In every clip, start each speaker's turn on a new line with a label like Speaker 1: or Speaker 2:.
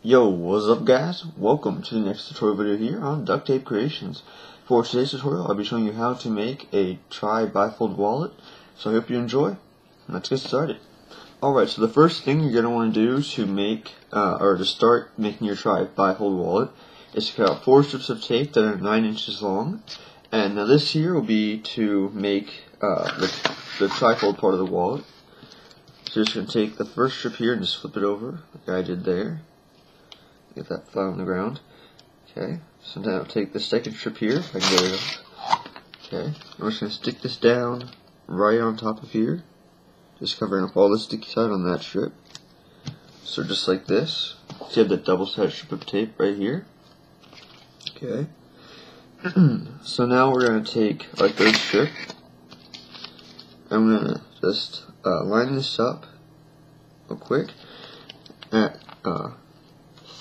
Speaker 1: Yo, what's up guys? Welcome to the next tutorial video here on Duct Tape Creations. For today's tutorial, I'll be showing you how to make a tri-bifold wallet. So I hope you enjoy. Let's get started. Alright, so the first thing you're going to want to do to make, to start making your tri-bifold wallet is to cut out 4 strips of tape that are 9 inches long. And now this here will be to make the trifold part of the wallet. So you're just going to take the first strip here and just flip it over like I did there. Get that flat on the ground. Okay, so now I'll take the second strip here, if I can get it up. Okay, I'm just going to stick this down right on top of here, just covering up all the sticky side on that strip. So just like this. So you have the double-sided strip of tape right here. Okay. So now we're going to take our third strip. I'm going to just line this up real quick at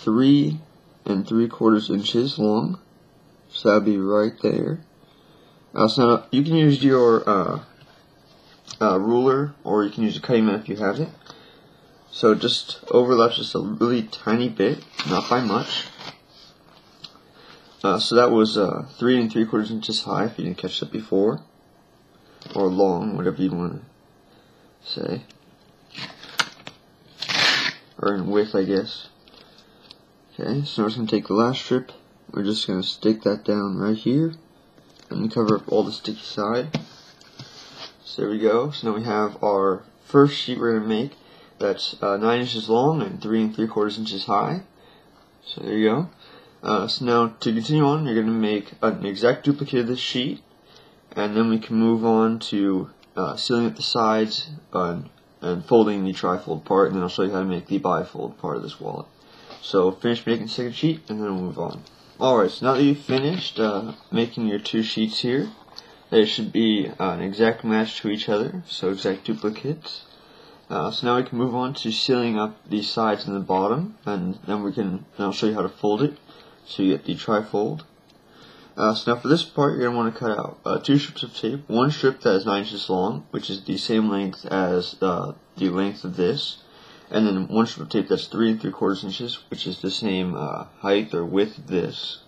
Speaker 1: 3 3/4 inches long, so that'll be right there. So now you can use your ruler, or you can use a cutting mat if you have it. So just overlaps just a really tiny bit, not by much. So that was 3 3/4 inches high, if you didn't catch that before, or long, whatever you want to say, or in width, I guess. Okay, so we're just going to take the last strip, we're just going to stick that down right here, and cover up all the sticky side. So there we go. So now we have our first sheet we're going to make that's 9 inches long and 3 3/4 inches high. So there you go. So now to continue on, you're going to make an exact duplicate of this sheet, and then we can move on to sealing up the sides and folding the trifold part, and then I'll show you how to make the bifold part of this wallet. So finish making the second sheet, and then we'll move on. Alright, so now that you've finished making your 2 sheets here, they should be an exact match to each other, so exact duplicates. So now we can move on to sealing up the sides and the bottom, and then I'll show you how to fold it, so you get the trifold. So now for this part, you're going to want to cut out 2 strips of tape, 1 strip that is 9 inches long, which is the same length as the length of this, and then 1 strip of tape that's 3 3/4 inches, which is the same height or width of this.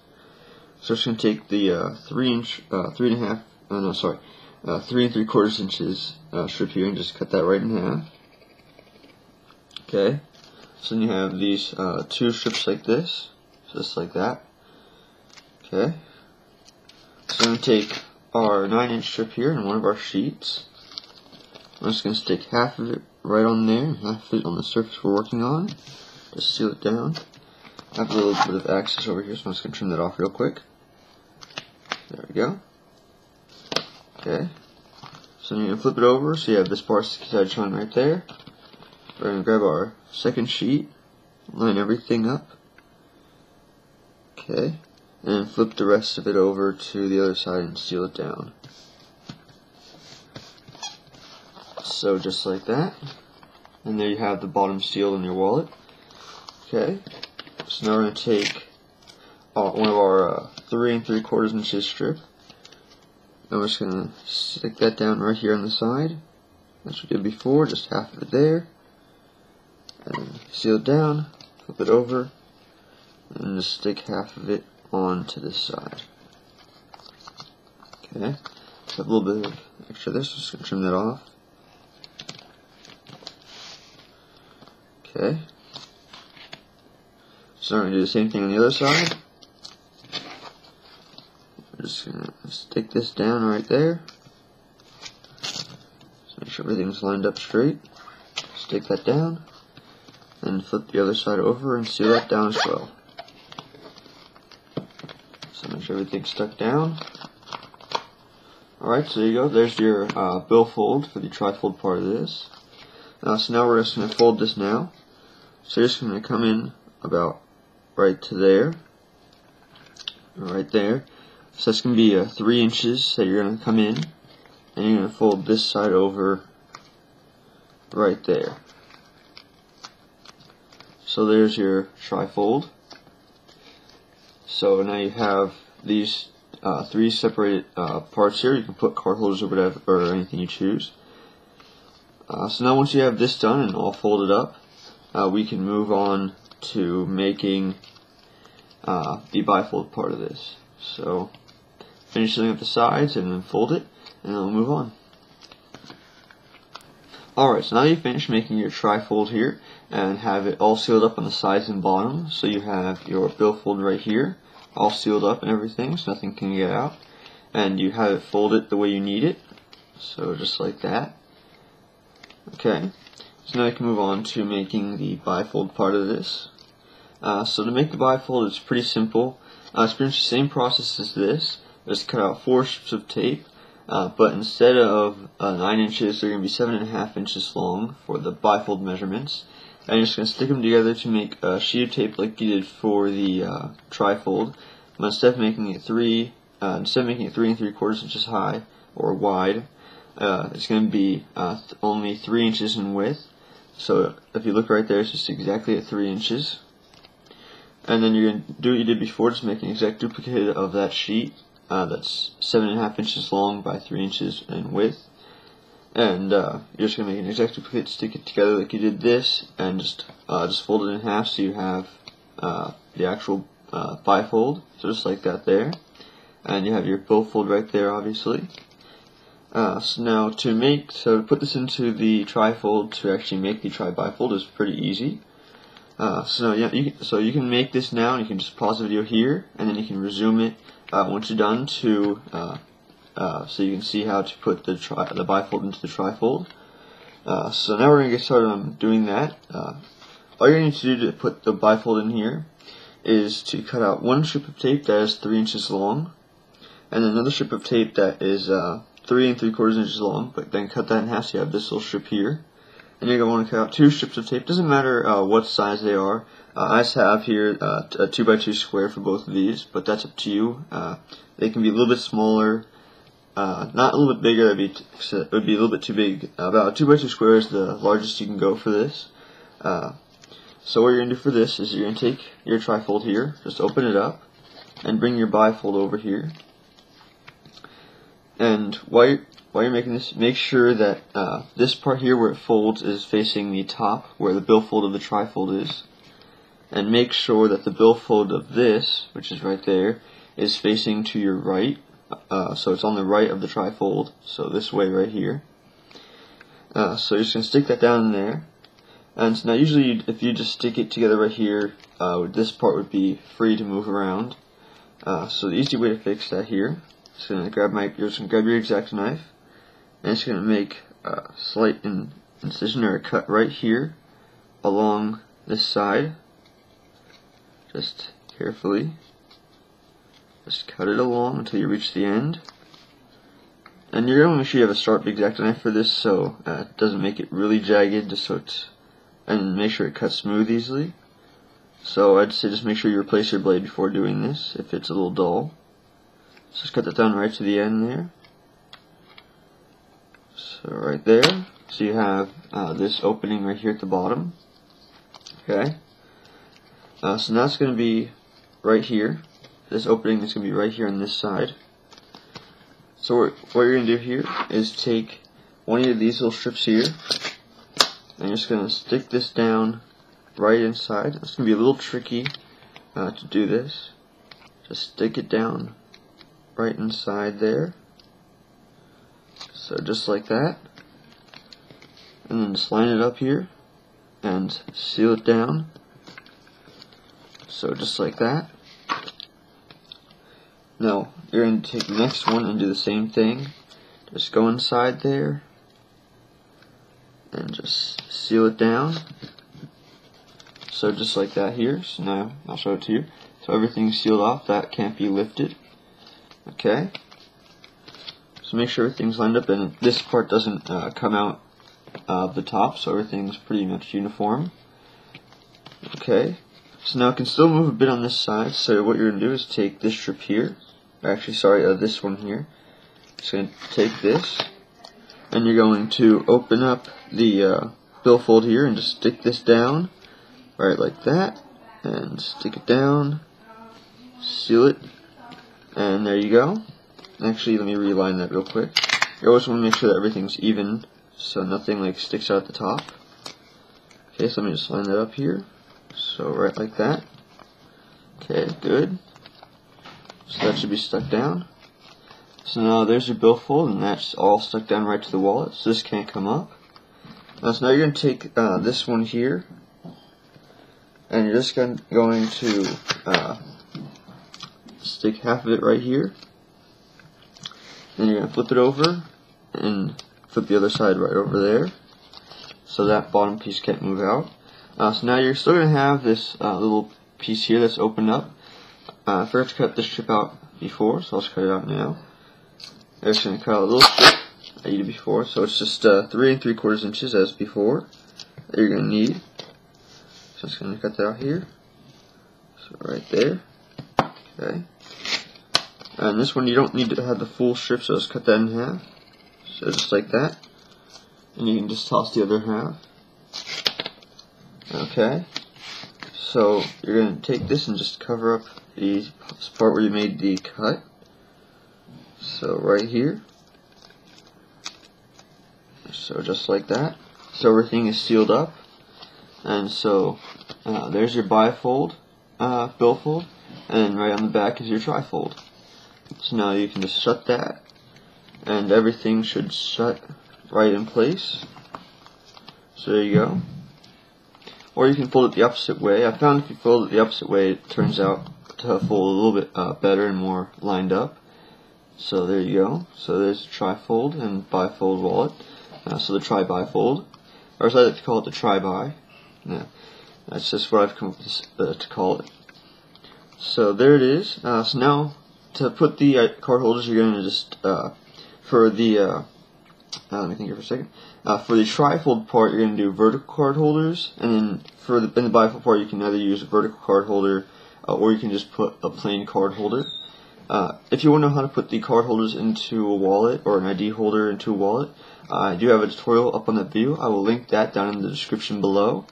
Speaker 1: So I'm just going to take the 3 3/4 inches strip here and just cut that right in half. Okay, so then you have these 2 strips like this, just like that. Okay, so I'm going to take our 9-inch strip here in one of our sheets. I'm just going to stick half of it right on there, and half of it on the surface we're working on. Just seal it down. I have a little bit of excess over here, so I'm just going to trim that off real quick. There we go. Okay. So you're going to flip it over, so you have this part sticky side showing right there. We're going to grab our second sheet, line everything up. Okay. And then flip the rest of it over to the other side and seal it down. So just like that, and there you have the bottom sealed in your wallet. Okay, so now we're going to take one of our 3 3/4 inches strip, and we're just going to stick that down right here on the side. That's what we did before, just half of it there, and seal it down, flip it over, and just stick half of it onto this side. Okay, so a little bit of extra there, so just going to trim that off. Okay, so we're going to do the same thing on the other side. We're just going to stick this down right there. So make sure everything's lined up straight. Stick that down, and flip the other side over and seal that down as well. So make sure everything's stuck down. Alright, so there you go. There's your billfold for the trifold part of this. So now we're just going to fold this now. So you're just going to come in about right to there, right there. So that's going to be 3 inches that you're going to come in, and you're going to fold this side over right there. So there's your trifold. So now you have these 3 separated parts here. You can put card holders or whatever, or anything you choose. So now once you have this done and all folded up, we can move on to making the bifold part of this. So finish filling up the sides and then fold it, and then we'll move on. Alright, so now you've finished making your tri-fold here and have it all sealed up on the sides and bottom. So you have your billfold right here, all sealed up and everything, so nothing can get out. And you have it folded the way you need it, so just like that. Okay, so now you can move on to making the bifold part of this. So to make the bifold, it's pretty simple. It's pretty much the same process as this. Just cut out 4 strips of tape. But instead of 9 inches, they're going to be 7.5 inches long for the bifold measurements. And you're just going to stick them together to make a sheet of tape like you did for the tri-fold. But instead of making it 3 and 3/4 inches high or wide, it's going to be only 3 inches in width. So if you look right there, it's just exactly at 3 inches. And then you're going to do what you did before, just make an exact duplicate of that sheet. That's 7.5 inches long by 3 inches in width, and you're just gonna make an exact duplicate, stick it together like you did this, and just fold it in half so you have the actual bifold. So just like that there, and you have your billfold right there, obviously. So now to put this into the tri-fold to actually make the tri-bifold is pretty easy. So you can make this now, and you can just pause the video here, and then you can resume it once you're done so you can see how to put the bifold into the tri-fold. So now we're going to get started on doing that. All you're going to need to do to put the bifold in here is to cut out 1 strip of tape that is 3 inches long, and another strip of tape that is 3 3/4 inches long, but then cut that in half so you have this little strip here. And you're going to want to cut out 2 strips of tape. Doesn't matter what size they are. I just have here a 2x2 square for both of these, but that's up to you. They can be a little bit smaller, not a little bit bigger. It would be a little bit too big. About a 2x2 square is the largest you can go for this. So what you're going to do for this is you're going to take your tri-fold here, just open it up, and bring your bifold over here. And while you're making this, make sure that this part here where it folds is facing the top where the billfold of the tri-fold is. And make sure that the billfold of this, which is right there, is facing to your right. So it's on the right of the tri-fold, so this way right here. So you're just going to stick that down in there. And so now usually if you just stick it together right here, this part would be free to move around. So the easy way to fix that here, you're just going to grab your X-Acto knife, and it's going to make a slight incision or a cut right here along this side. Just carefully, just cut it along until you reach the end. And you're going to make sure you have a sharp X-Acto knife for this, so it doesn't make it really jagged, and make sure it cuts smooth easily. So I'd say just make sure you replace your blade before doing this if it's a little dull. So just cut that down right to the end there. So right there, so you have this opening right here at the bottom. Okay. So now it's going to be right here. This opening is going to be right here on this side. So what you're going to do here is take one of these little strips here, and you're just going to stick this down right inside. It's going to be a little tricky to do this. Just stick it down right inside there. So just like that. And then just line it up here and seal it down. So just like that. Now you're going to take the next one and do the same thing. Just go inside there and just seal it down. So just like that here. So now I'll show it to you. So everything's sealed off. That can't be lifted. Okay. So make sure everything's lined up and this part doesn't come out of the top, so everything's pretty much uniform. Okay. So now it can still move a bit on this side, so what you're going to do is take this strip here, this one here. Just going to take this, and you're going to open up the billfold here and just stick this down, right like that, and stick it down, seal it, and there you go. Actually, let me realign that real quick. You always want to make sure that everything's even, so nothing like sticks out at the top. Okay, so let me just line that up here. So right like that. Okay, good. So that should be stuck down. So now there's your billfold, and that's all stuck down right to the wallet, so this can't come up. So now you're going to take this one here, and you're just going to stick half of it right here. Then you're going to flip it over, and flip the other side right over there, so that bottom piece can't move out. So now you're still going to have this little piece here that's opened up. I forgot to cut this strip out before, so I'll just cut it out now. I'm just going to cut out a little strip I did before, so it's just 3 3/4 inches as before that you're going to need. So I'm just going to cut that out here. So right there. Okay. And this one you don't need to have the full strip, so just cut that in half. So just like that. And you can just toss the other half. Okay. So you're going to take this and just cover up the part where you made the cut. So right here. So just like that. So everything is sealed up. And so there's your bifold, billfold, and right on the back is your trifold. So now you can just shut that, and everything should shut right in place. So there you go. Or you can fold it the opposite way. I found if you fold it the opposite way, it turns out to fold a little bit better and more lined up. So there you go. So there's the trifold and bifold wallet. So the tri-bifold, or as I like to call it, the Tri-Bi. Yeah, that's just what I've come up with to call it. So there it is. So now to put the card holders, you're going to just for the let me think here for a second. For the trifold part, you're going to do vertical card holders, and then for in the bifold part, you can either use a vertical card holder or you can just put a plain card holder. If you want to know how to put the card holders into a wallet or an ID holder into a wallet, I do have a tutorial up on that video. I will link that down in the description below.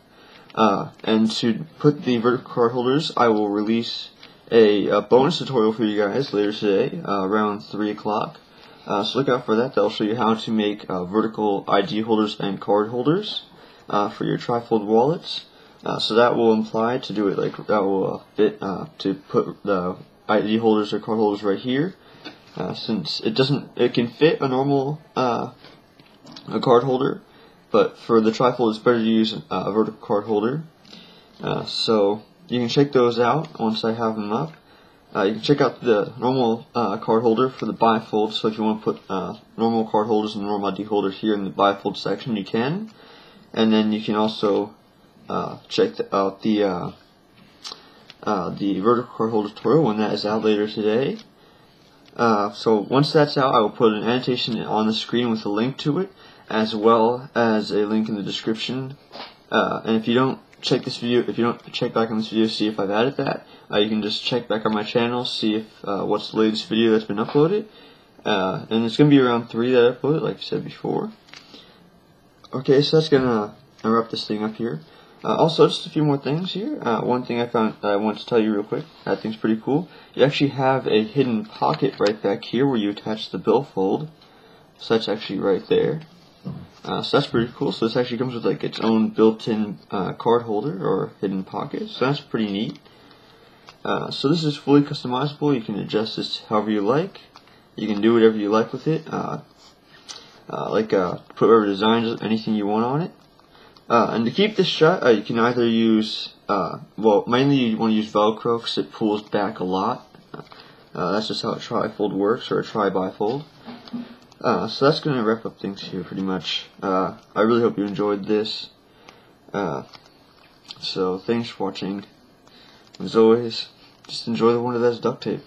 Speaker 1: And to put the vertical card holders, I will release a bonus tutorial for you guys later today, around 3 o'clock. So look out for that. That'll show you how to make vertical ID holders and card holders for your trifold wallets. So that will imply to do it like that will fit to put the ID holders or card holders right here. Since it can fit a normal a card holder, but for the trifold it's better to use a vertical card holder. So you can check those out once I have them up. You can check out the normal card holder for the bifold, so if you want to put normal card holders and normal ID holder here in the bifold section, you can. And then you can also check out the vertical card holder tutorial when that is out later today. So once that's out, I will put an annotation on the screen with a link to it, as well as a link in the description. And if you don't check this video, if you don't check back on this video, see if I've added that, you can just check back on my channel, see if what's the latest video that's been uploaded. And it's going to be around 3 that I uploaded, like I said before. Okay, so that's going to wrap this thing up here. Also, just a few more things here. One thing I found that I want to tell you real quick, I think is pretty cool. You actually have a hidden pocket right back here where you attach the billfold. So that's actually right there. So that's pretty cool. So this actually comes with like its own built-in card holder or hidden pocket. So that's pretty neat. So this is fully customizable. You can adjust this however you like. You can do whatever you like with it. Put whatever designs, anything you want on it. And to keep this shut, you can either use, well, mainly you want to use Velcro because it pulls back a lot. That's just how a trifold works, or a tri-bifold. So that's going to wrap up things here pretty much. I really hope you enjoyed this. So thanks for watching. As always, just enjoy the wonder that's duct tape.